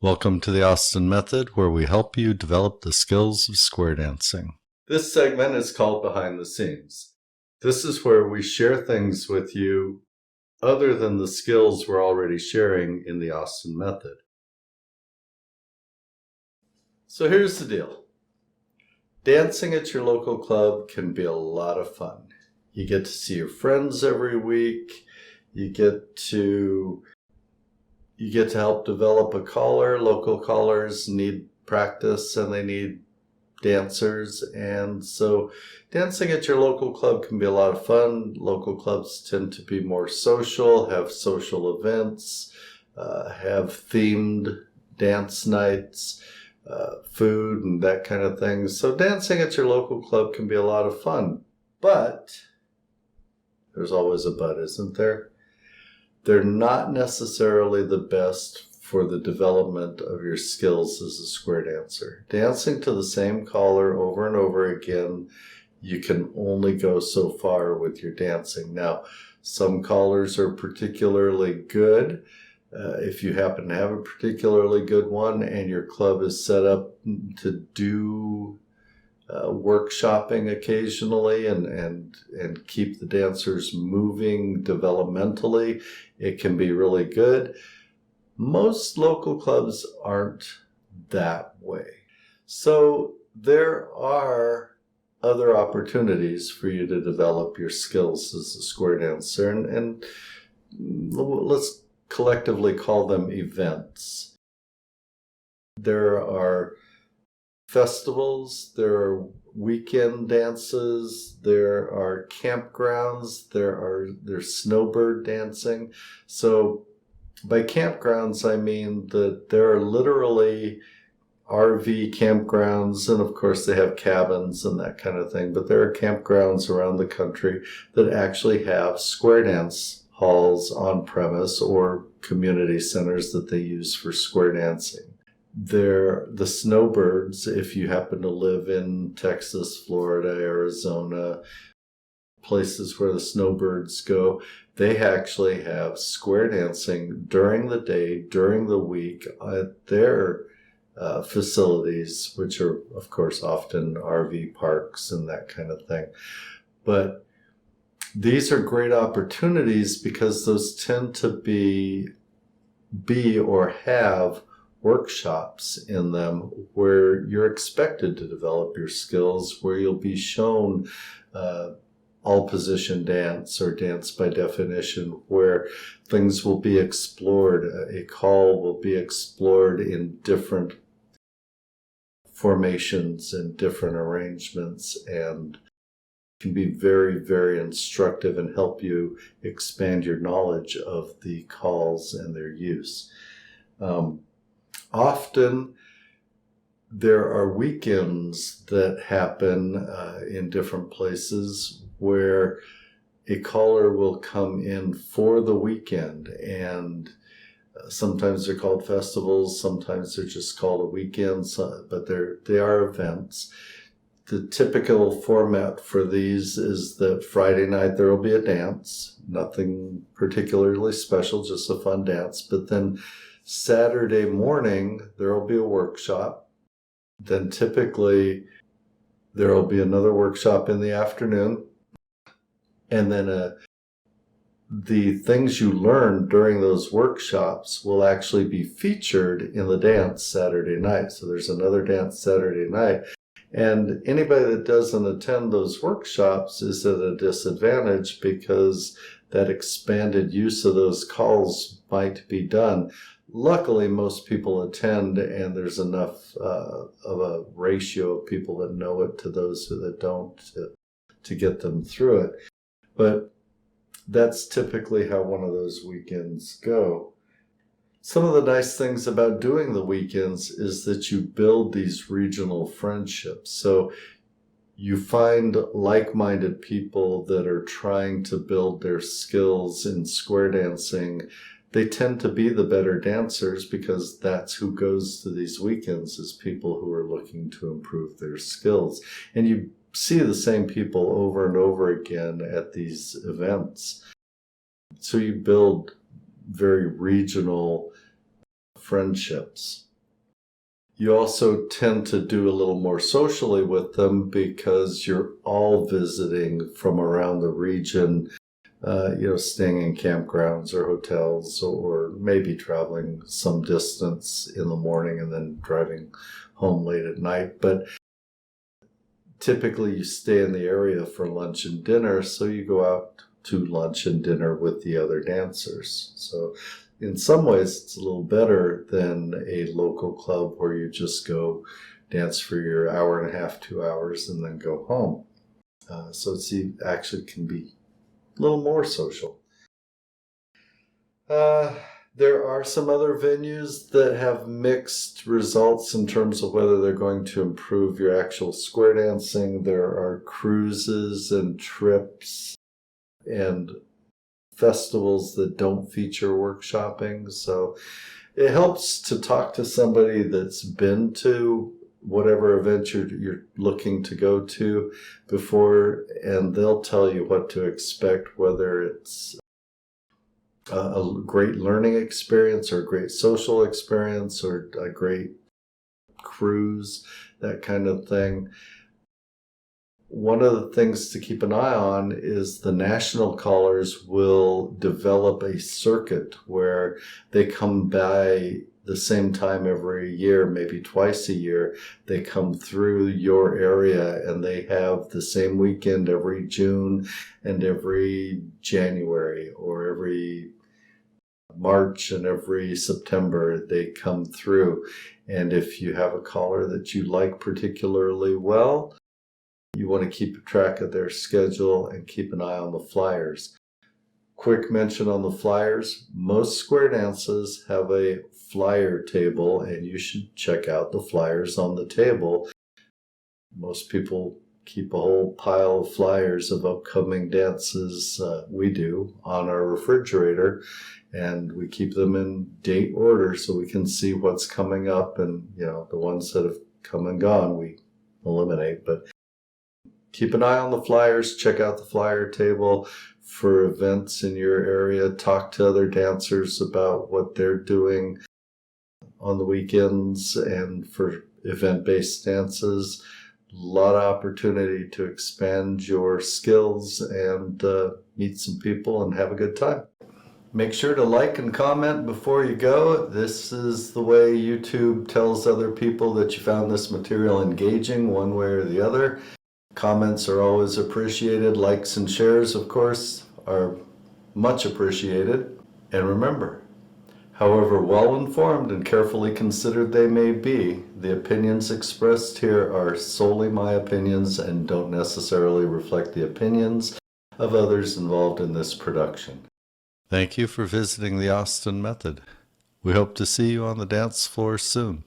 Welcome to the Austin Method, where we help you develop the skills of square dancing. This segment is called Behind the Scenes. This is where we share things with you other than the skills we're already sharing in the Austin Method. So here's the deal. Dancing at your local club can be a lot of fun. You get to see your friends every week. You get to help develop a caller. Local callers need practice and they need dancers. And so dancing at your local club can be a lot of fun. Local clubs tend to be more social, have social events, have themed dance nights, food and that kind of thing. So dancing at your local club can be a lot of fun. But there's always a but, isn't there? They're not necessarily the best for the development of your skills as a square dancer. Dancing to the same caller over and over again, you can only go so far with your dancing. Now, some callers are particularly good. If you happen to have a particularly good one and your club is set up to do workshopping occasionally and keep the dancers moving developmentally, it can be really good. Most local clubs aren't that way. So there are other opportunities for you to develop your skills as a square dancer, and let's collectively call them events. There are festivals, there are weekend dances, there are campgrounds, there's snowbird dancing. So by campgrounds, I mean that there are literally RV campgrounds, and of course they have cabins and that kind of thing, but there are campgrounds around the country that actually have square dance halls on premise or community centers that they use for square dancing. The snowbirds, if you happen to live in Texas, Florida, Arizona, places where the snowbirds go, they actually have square dancing during the day, during the week at their facilities, which are, of course, often RV parks and that kind of thing. But these are great opportunities because those tend to be or have workshops in them where you're expected to develop your skills, where you'll be shown all position dance or dance by definition, where things will be explored. A call will be explored in different formations and different arrangements, and can be very, very instructive and help you expand your knowledge of the calls and their use. Often there are weekends that happen in different places where a caller will come in for the weekend, and sometimes they're called festivals, sometimes they're just called a weekend, but they are events. The typical format for these is that Friday night there will be a dance, nothing particularly special, just a fun dance, but then Saturday morning, there will be a workshop. Then typically there will be another workshop in the afternoon. And then the things you learn during those workshops will actually be featured in the dance Saturday night. So there's another dance Saturday night. And anybody that doesn't attend those workshops is at a disadvantage because that expanded use of those calls might be done. Luckily, most people attend, and there's enough of a ratio of people that know it to those that don't to get them through it. But that's typically how one of those weekends go. Some of the nice things about doing the weekends is that you build these regional friendships. So you find like-minded people that are trying to build their skills in square dancing. They tend to be the better dancers because that's who goes to these weekends, is people who are looking to improve their skills. And you see the same people over and over again at these events. So you build very regional friendships. You also tend to do a little more socially with them because you're all visiting from around the region, staying in campgrounds or hotels, or maybe traveling some distance in the morning and then driving home late at night. But typically you stay in the area for lunch and dinner, so you go out to lunch and dinner with the other dancers. So in some ways it's a little better than a local club where you just go dance for your hour and a half, 2 hours, and then go home. So it's actually can be a little more social. There are some other venues that have mixed results in terms of whether they're going to improve your actual square dancing. There are cruises and trips and festivals that don't feature workshopping. So it helps to talk to somebody that's been to whatever event you're looking to go to before, and they'll tell you what to expect, whether it's a great learning experience or a great social experience or a great cruise, that kind of thing. One of the things to keep an eye on is the national callers will develop a circuit where they come by the same time every year, maybe twice a year. They come through your area and they have the same weekend every June and every January, or every March and every September they come through. And if you have a caller that you like particularly well, you want to keep track of their schedule and keep an eye on the flyers. Quick mention on the flyers: most square dances have a flyer table, and you should check out the flyers on the table. Most people keep a whole pile of flyers of upcoming dances. We do, on our refrigerator, and we keep them in date order so we can see what's coming up, and the ones that have come and gone we eliminate. But keep an eye on the flyers, check out the flyer table for events in your area, talk to other dancers about what they're doing on the weekends and for event-based dances. A lot of opportunity to expand your skills and meet some people and have a good time. Make sure to like and comment before you go. This is the way YouTube tells other people that you found this material engaging one way or the other. Comments are always appreciated. Likes and shares, of course, are much appreciated. And remember, however well-informed and carefully considered they may be, the opinions expressed here are solely my opinions and don't necessarily reflect the opinions of others involved in this production. Thank you for visiting the Austin Method. We hope to see you on the dance floor soon.